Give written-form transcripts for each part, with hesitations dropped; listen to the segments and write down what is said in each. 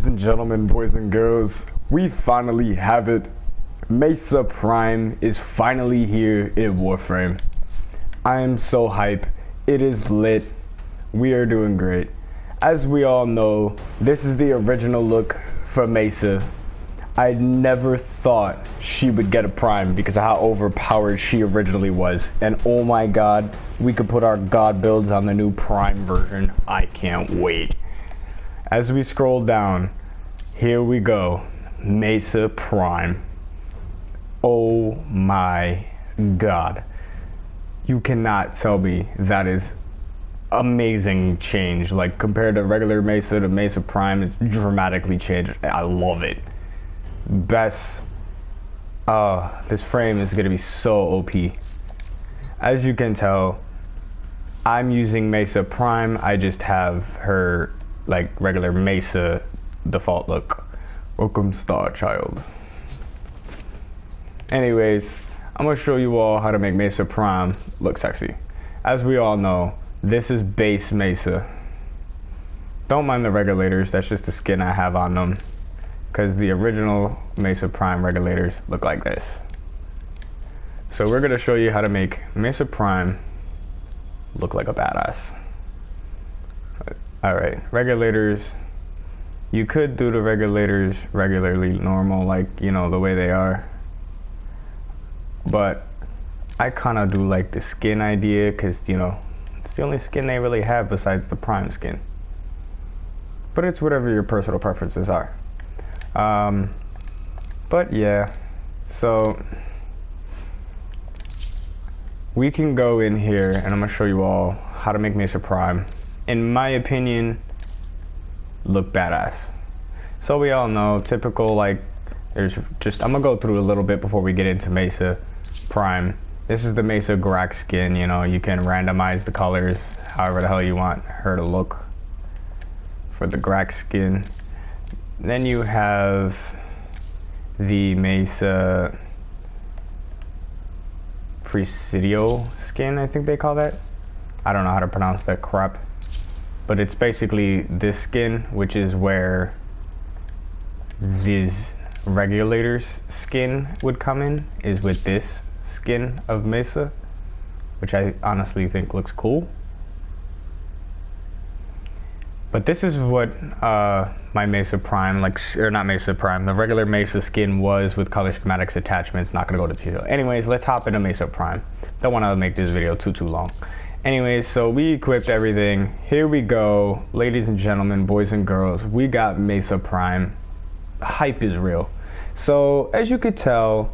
and gentlemen, boys and girls, we finally have it. Mesa Prime is finally here in Warframe. I am so hype. It is lit. We are doing great. As we all know, this is the original look for Mesa. I never thought she would get a Prime because of how overpowered she originally was. And oh my god, we could put our god builds on the new Prime version. I can't wait. As we scroll down, here we go. Mesa Prime. Oh my god. You cannot tell me that is amazing change. Like compared to regular Mesa to Mesa Prime, it's dramatically changed. I love it. Best. This frame is gonna be so OP. As you can tell, I'm using Mesa Prime. I just have her like regular Mesa default look. Welcome, Star Child. Anyways, I'm gonna show you all how to make Mesa Prime look sexy. As we all know, this is base Mesa. Don't mind the regulators, that's just the skin I have on them. Because the original Mesa Prime regulators look like this. So we're gonna show you how to make Mesa Prime look like a badass. Alright, regulators. You could do the regulators regularly normal, like, you know, the way they are. But I kind of do like the skin idea because, you know, it's the only skin they really have besides the Prime skin. But it's whatever your personal preferences are. But yeah, so we can go in here and I'm going to show you all how to make Mesa Prime. In my opinion, look badass. So we all know typical, like, there's just, I'm gonna go through a little bit before we get into Mesa Prime. This is the Mesa Grack skin. You know, you can randomize the colors however the hell you want her to look for the Grack skin. Then you have the Mesa Presidio skin, I think they call that. I don't know how to pronounce that crap. But it's basically this skin, which is where this regulator's skin would come in, is with this skin of Mesa, which I honestly think looks cool. But this is what my Mesa Prime, or not Mesa Prime, the regular Mesa skin was with color schematics attachments. Not gonna go to detail. Anyways, let's hop into Mesa Prime. Don't want to make this video too long. Anyways, so we equipped everything. Here we go, ladies and gentlemen, boys and girls. We got Mesa Prime. Hype is real. So as you could tell,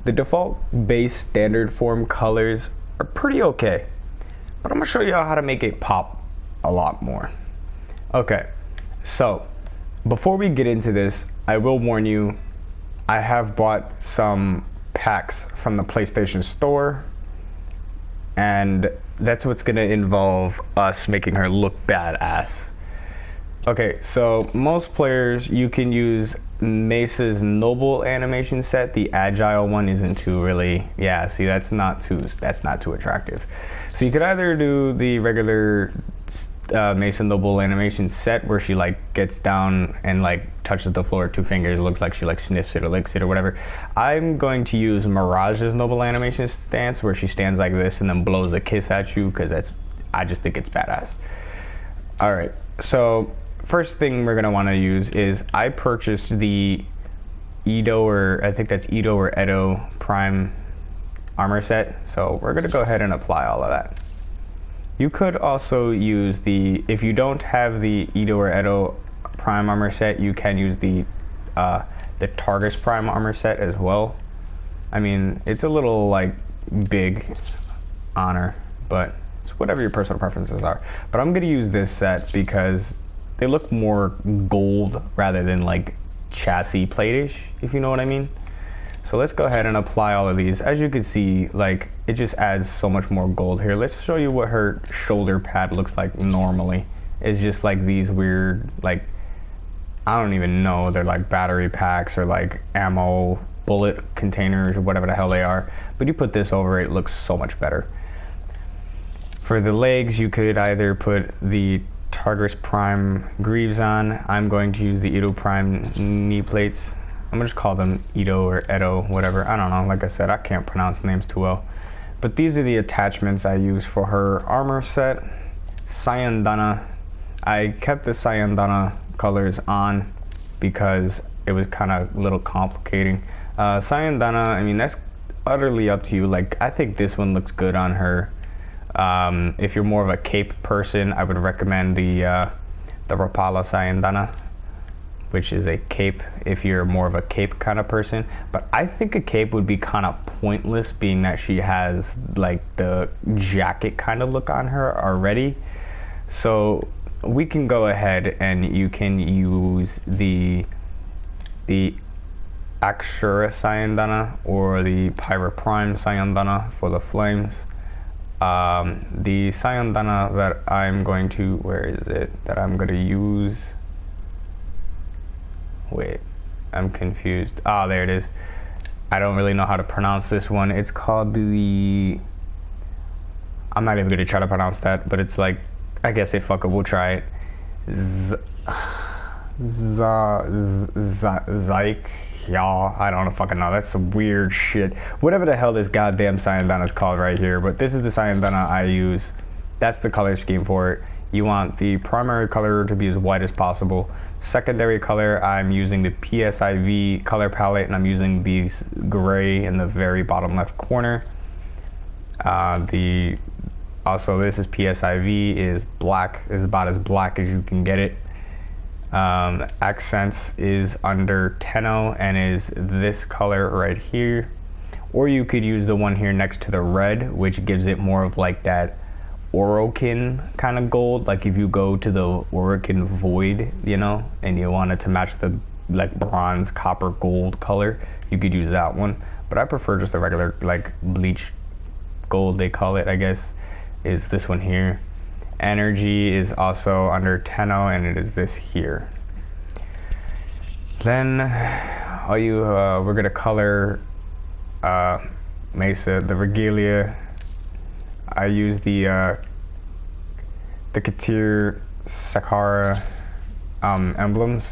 the default base standard form colors are pretty okay. But I'm gonna show you how to make it pop a lot more. Okay, so before we get into this, I will warn you, I have bought some packs from the PlayStation Store, and that's what's gonna involve us making her look badass. Okay, so most players, you can use Mesa's Noble animation set. The Agile one isn't too really, yeah, see, that's not too attractive. So you could either do the regular Mesa Noble animation set where she like gets down and like touches the floor with 2 fingers, looks like she like sniffs it or licks it or whatever. I'm going to use Mirage's Noble animation stance where she stands like this and then blows a kiss at you because I just think it's badass. Alright, so first thing we're gonna want to use is I purchased the Edo, or I think that's Edo or Edo Prime armor set, so we're gonna go ahead and apply all of that. You could also use the, if you don't have the Edo or Edo Prime armor set, you can use the Targus Prime armor set as well. I mean, it's a little like big honor, but it's whatever your personal preferences are. But I'm gonna use this set because they look more gold rather than like chassis plate-ish, if you know what I mean. So let's go ahead and apply all of these. As you can see, like, it just adds so much more gold here. Let's show you what her shoulder pad looks like normally. It's just like these weird, like, I don't even know, they're like battery packs or like ammo bullet containers or whatever the hell they are. But you put this over it, it looks so much better. For the legs, you could either put the Targus Prime greaves on. I'm going to use the Edo Prime knee plates. I'm gonna just call them Edo or Edo, whatever. I don't know. Like I said, I can't pronounce names too well. But these are the attachments I use for her armor set. Sayandana. I kept the Sayandana colors on because it was kind of a little complicating. Sayandana, I mean, that's utterly up to you. Like, I think this one looks good on her. If you're more of a cape person, I would recommend the Rapala Sayandana, which is a cape if you're more of a cape kind of person. But I think a cape would be kind of pointless, being that she has like the jacket kind of look on her already. So we can go ahead and you can use the Akshura Sayandana or the Pyra Prime Sayandana for the flames. The Sayandana that I'm going to, where is it, that I'm going to use, wait, I'm confused. Ah, there it is. I don't really know how to pronounce this one. It's called the, I'm not even going to try to pronounce that, but it's like, I guess it, fuck it, we'll try it. Zyke, y'all, I don't fucking know. That's some weird shit. Whatever the hell this goddamn Sayandana is called right here, but this is the Sayandana I use. That's the color scheme for it. You want the primary color to be as white as possible. Secondary color, I'm using the PSIV color palette, and I'm using these gray in the very bottom left corner. Also, this is PSIV, is black, is about as black as you can get it. Accents is under Tenno and is this color right here. Or you could use the one here next to the red, which gives it more of like that Orokin kind of gold. Like if you go to the Orokin Void, you know, and you want it to match the like bronze, copper, gold color, you could use that one. But I prefer just the regular like bleach gold, they call it, I guess, is this one here. Energy is also under Tenno, and it is this here. Then we're gonna color Mesa, the regalia. I use the Katir Sakara emblems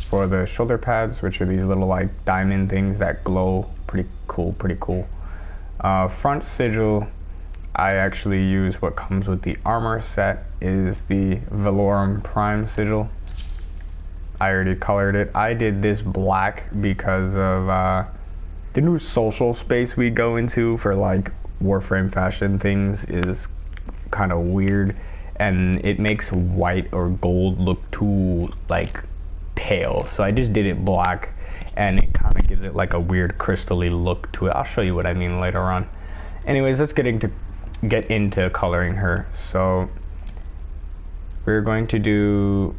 for the shoulder pads, which are these little like diamond things that glow. Pretty cool. Front sigil, I actually use what comes with the armor set, is the Valorum Prime sigil. I already colored it. I did this black because of the new social space we go into for like Warframe fashion things is kind of weird, and it makes white or gold look too like pale. So I just did it black, and it kind of gives it like a weird crystally look to it. I'll show you what I mean later on. Anyways, let's get into coloring her. So we're going to do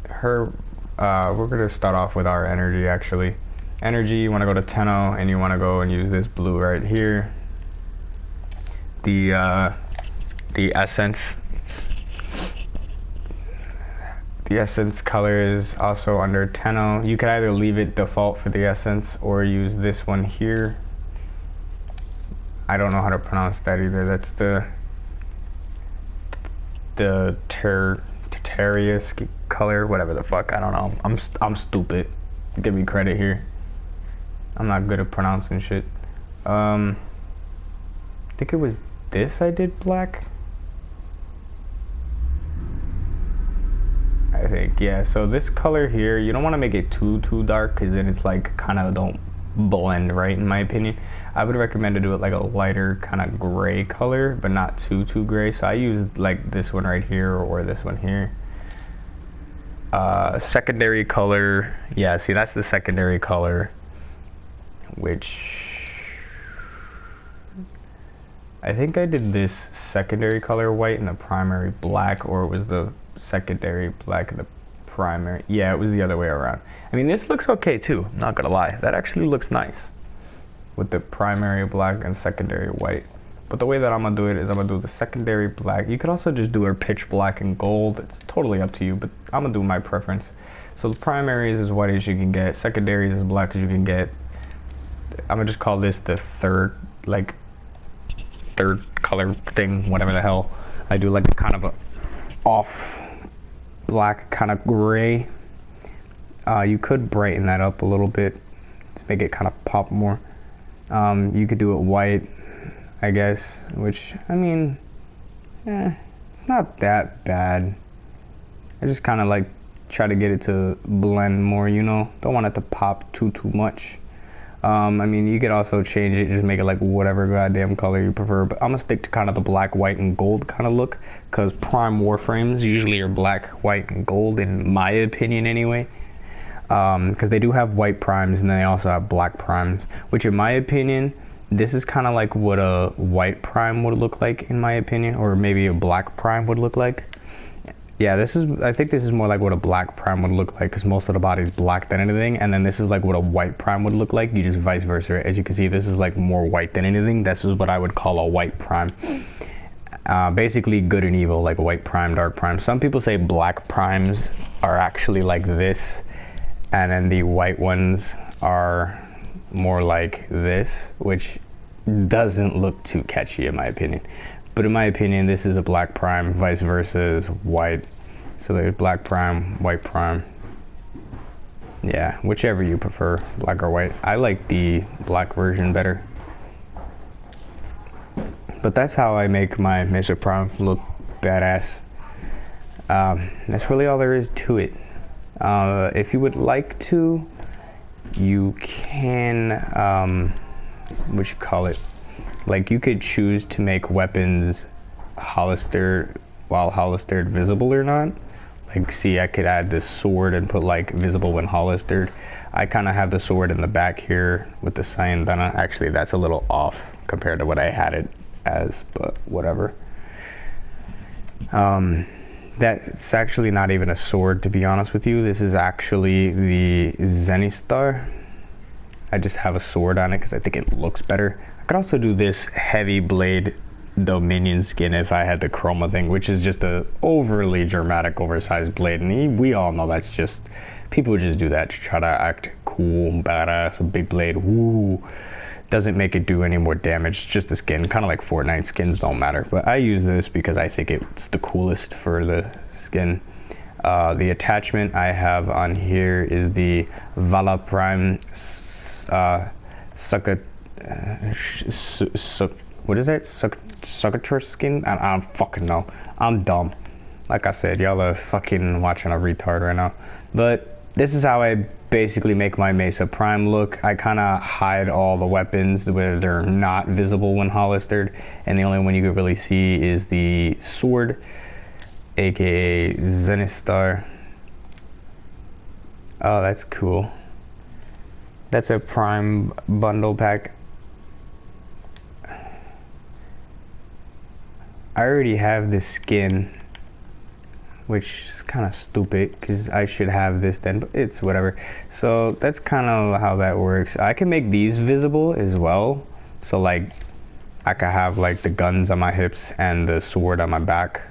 her, we're going to start off with our energy actually. Energy, you want to go to Tenno, and you want to go and use this blue right here. The essence. The essence color is also under Tenno. You can either leave it default for the essence or use this one here. I don't know how to pronounce that either. That's the Tertarius color, whatever the fuck. I don't know. I'm stupid. Give me credit here. I'm not good at pronouncing shit. I think it was this I did black. I think, yeah. So this color here, you don't want to make it too dark, because then it's like kind of don't blend right, in my opinion. I would recommend to do it like a lighter kind of gray color, but not too gray. So I use like this one right here or this one here. Secondary color, yeah, see, that's the secondary color, which I think I did this secondary color white and the primary black, or it was the secondary black and the primary, yeah, it was the other way around. I mean, this looks okay too, not gonna lie. That actually looks nice with the primary black and secondary white. But the way that I'm gonna do it is I'm gonna do the secondary black. You could also just do her pitch black and gold. It's totally up to you, but I'm gonna do my preference. So the primary is as white as you can get. Secondary is as black as you can get. I'm gonna just call this the third color thing, whatever the hell. I do like a kind of a off black kind of gray. You could brighten that up a little bit to make it kind of pop more. You could do it white, I guess, which, I mean, it's not that bad. I just kind of like try to get it to blend more, you know? Don't want it to pop too much. I mean, you could also change it, just make it like whatever goddamn color you prefer, but I'm gonna stick to kind of the black, white, and gold kind of look, because Prime Warframes usually are black, white, and gold, in my opinion anyway. Because they do have white primes, and then they also have black primes, which in my opinion, this is kind of like what a white prime would look like, in my opinion, or maybe a black prime would look like. Yeah, I think this is more like what a black prime would look like, because most of the body is black than anything, and then this is like what a white prime would look like. You just vice versa. As you can see, this is like more white than anything. This is what I would call a white prime. Basically good and evil, like a white prime, dark prime. Some people say black primes are actually like this, and then the white ones are more like this, which doesn't look too catchy in my opinion. But in my opinion, this is a black prime, vice versa is white. So there's black prime, white prime. Yeah, whichever you prefer, black or white. I like the black version better. But that's how I make my Mesa Prime look badass. That's really all there is to it. If you would like to, you can, what you call it? Like, you could choose to make weapons Hollistered while Hollistered visible or not. Like, see, I could add this sword and put like visible when Hollistered. I kind of have the sword in the back here with the Sayandana. Actually, that's a little off compared to what I had it as, but whatever. That's actually not even a sword, to be honest with you. This is actually the Zenistar. I just have a sword on it because I think it looks better. I could also do this heavy blade Dominion skin if I had the chroma thing, which is just a overly dramatic, oversized blade, and we all know that's just, people just do that to try to act cool, badass, a big blade, woo. Doesn't make it do any more damage, just the skin, kind of like Fortnite skins don't matter, but I use this because I think it's the coolest for the skin. The attachment I have on here is the Vala Prime what is that? Succator skin? I don't fucking know. I'm dumb. Like I said, y'all are fucking watching a retard right now. But this is how I basically make my Mesa Prime look. I kind of hide all the weapons where they're not visible when Hollistered, and the only one you can really see is the sword, aka Zenistar. Oh, that's cool. That's a Prime bundle pack. I already have this skin, which is kind of stupid because I should have this then, but it's whatever. So that's kind of how that works. I can make these visible as well. So like I could have like the guns on my hips and the sword on my back.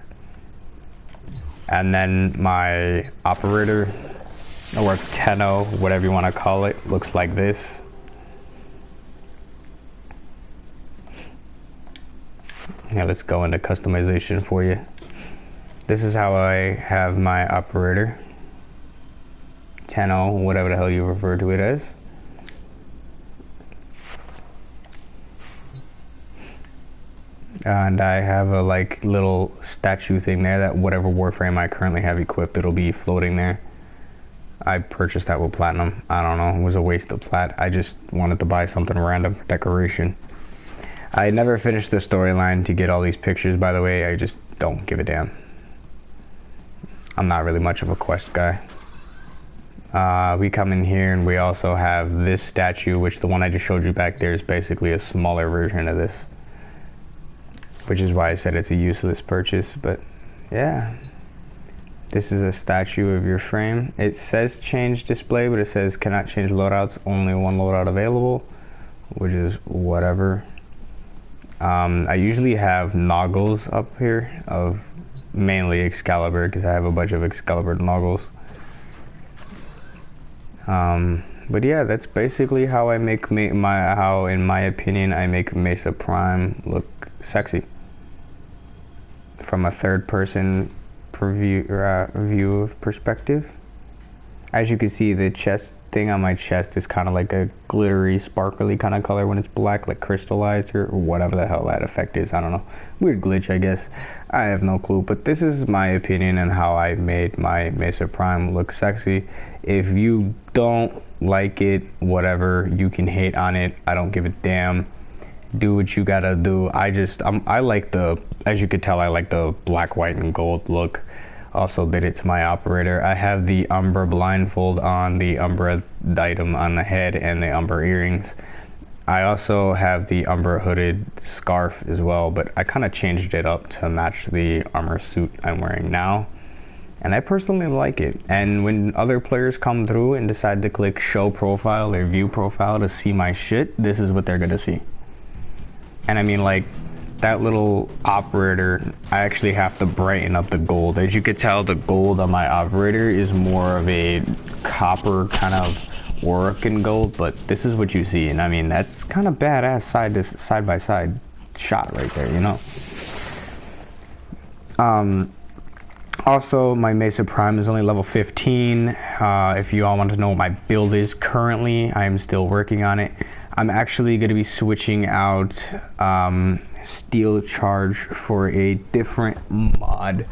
And then my operator, or Tenno, whatever you want to call it, looks like this. Now let's go into customization for you. This is how I have my operator. Tenno, whatever the hell you refer to it as. And I have a like little statue thing there that whatever Warframe I currently have equipped, it'll be floating there. I purchased that with platinum. I don't know, it was a waste of plat. I just wanted to buy something random for decoration. I never finished the storyline to get all these pictures, by the way. I just don't give a damn. I'm not really much of a quest guy. We come in here and we also have this statue, which the one I just showed you back there is basically a smaller version of this. Which is why I said it's a useless purchase, but yeah. This is a statue of your frame. It says change display, but it says cannot change loadouts, only one loadout available, which is whatever. I usually have noggles up here of mainly Excalibur because I have a bunch of Excalibur noggles. But yeah, that's basically how I make how in my opinion I make Mesa Prime look sexy from a third person view of perspective. As you can see, the chest thing on my chest is kind of like a glittery, sparkly kind of color when it's black, like crystallized or whatever the hell that effect is. I don't know. Weird glitch, I guess. I have no clue, but this is my opinion on how I made my Mesa Prime look sexy. If you don't like it, whatever, you can hate on it. I don't give a damn. Do what you gotta do. I like the, as you could tell, I like the black, white, and gold look. Also did it to my operator. I have the Umbra blindfold on, the Umbra diadem on the head, and the Umbra earrings. I also have the Umbra hooded scarf as well, but I kind of changed it up to match the armor suit I'm wearing now. And I personally like it. And when other players come through and decide to click show profile or view profile to see my shit, this is what they're gonna see. And I mean, like, that little operator, I actually have to brighten up the gold. As you can tell, the gold on my operator is more of a copper kind of work in gold, but this is what you see. And I mean, that's kind of badass side by side shot right there, you know? Also, my Mesa Prime is only level 15. If you all want to know what my build is currently, I am still working on it. I'm actually going to be switching out Steel Charge for a different mod.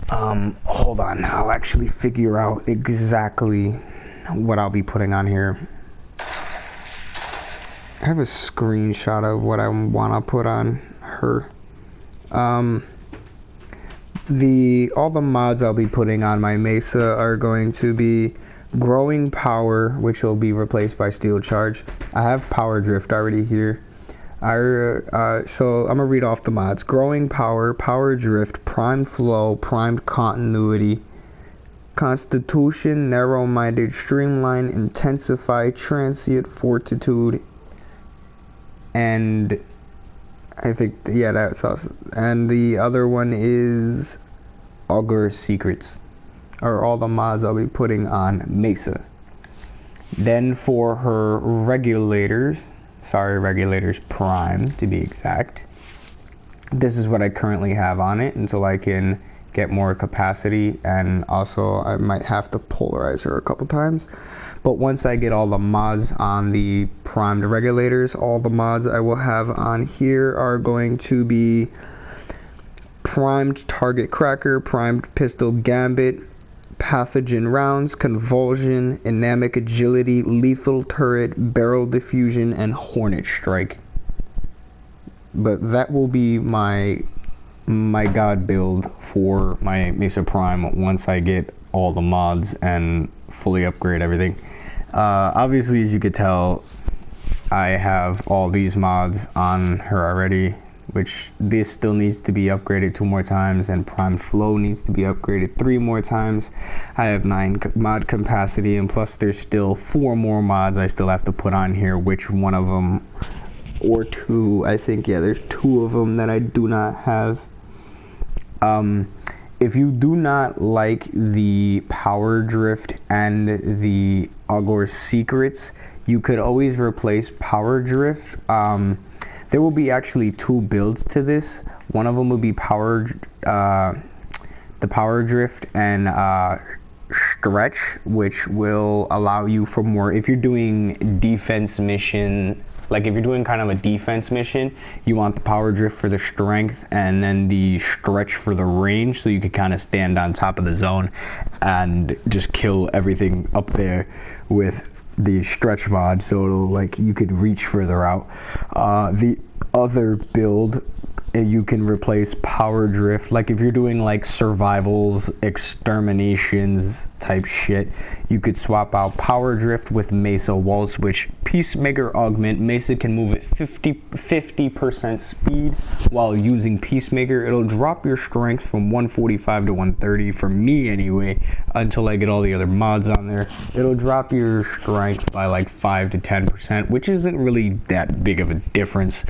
Hold on, I'll actually figure out exactly what I'll be putting on here. I have a screenshot of what I want to put on her. All the mods I'll be putting on my Mesa are going to be Growing Power, which will be replaced by Steel Charge. I have Power Drift already here. So I'm gonna read off the mods. Growing Power, Power Drift, Primed Flow, Primed Continuity, Constitution, Narrow-Minded, Streamline, Intensify, Transient Fortitude, and I think, yeah, that's awesome. And the other one is Augur Secrets, are all the mods I'll be putting on Mesa. Then for her Regulators Prime to be exact, this is what I currently have on it until I can get more capacity, and also I might have to polarize her a couple times. But once I get all the mods on the primed Regulators, all the mods I will have on here are going to be Primed Target Cracker, Primed Pistol Gambit, Pathogen Rounds, Convulsion, Dynamic Agility, Lethal Turret, Barrel Diffusion, and Hornet Strike. But that will be my god build for my Mesa Prime once I get all the mods and fully upgrade everything. Obviously, as you could tell, I have all these mods on her already, which this still needs to be upgraded 2 more times, and Primed Flow needs to be upgraded 3 more times. I have 9 mod capacity, and plus there's still 4 more mods I still have to put on here, which one of them, or 2, I think, yeah, there's 2 of them that I do not have. If you do not like the Power Drift and the Augur Secrets, you could always replace Power Drift. There will be actually 2 builds to this. One of them will be the Power Drift and Stretch, which will allow you for more. If you're doing defense mission, like if you're doing kind of a defense mission, you want the Power Drift for the strength and then the Stretch for the range, so you can kind of stand on top of the zone and just kill everything up there with the Stretch mod, so it'll, like, you could reach further out. The other build, you can replace Power Drift, like if you're doing like survivals, exterminations type shit, you could swap out Power Drift with Mesa Wall Switch, Peacemaker Augment. Mesa can move at 50% speed while using Peacemaker. It'll drop your strength from 145 to 130, for me anyway, until I get all the other mods on there. It'll drop your strength by like 5 to 10%, which isn't really that big of a difference.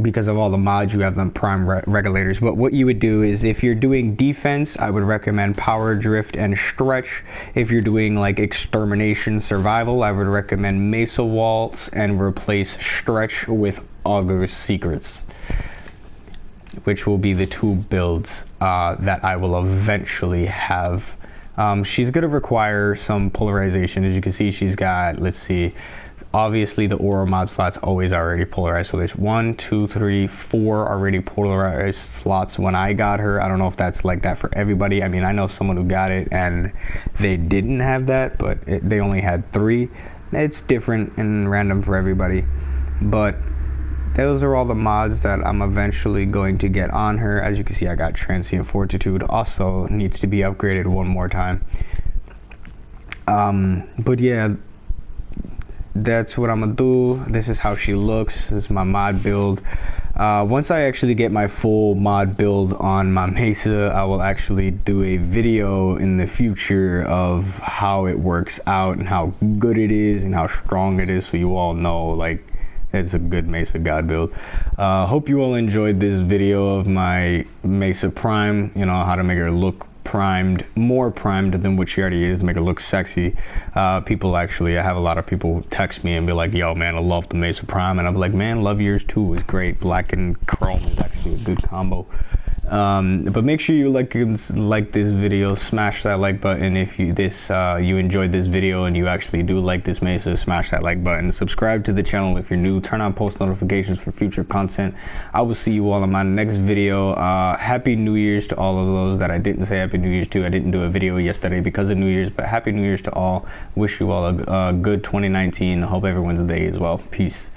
Because of all the mods you have on Prime Regulators. But what you would do is, if you're doing defense, I would recommend Power Drift and Stretch. If you're doing like extermination survival, I would recommend Mesa Waltz and replace Stretch with Augur Secrets. which will be the two builds that I will eventually have. She's going to require some polarization. As you can see, she's got, let's see, obviously the aura mod slots always already polarized. So there's 1, 2, 3, 4 already polarized slots when I got her. I don't know if that's like that for everybody. I mean, I know someone who got it and they didn't have that, but they only had 3. It's different and random for everybody. But those are all the mods that I'm eventually going to get on her. As you can see, I got Transient Fortitude. Also needs to be upgraded one more time. But yeah, that's what I'm gonna do. This is how she looks. This is my mod build. Once I actually get my full mod build on my Mesa, I will actually do a video in the future of how it works out and how good it is and how strong it is, so you all know, like, it's a good Mesa God build. Hope you all enjoyed this video of my Mesa Prime, you know, how to make her look primed, more primed than what she already is, to make her look sexy. People actually, I have a lot of people text me and be like, yo man, I love the Mesa Prime, and I'm like, man, love yours too. It's great. Black and chrome is actually a good combo. But make sure you like this video, smash that like button if you enjoyed this video and you actually do like this Mesa. Smash that like button, subscribe to the channel if you're new, turn on post notifications for future content. I will see you all in my next video. Happy New Year's to all of those that I didn't say Happy New Year's to. I didn't do a video yesterday because of New Year's, but Happy New Year's to all. Wish you all a good 2019. Hope everyone's day as well. Peace.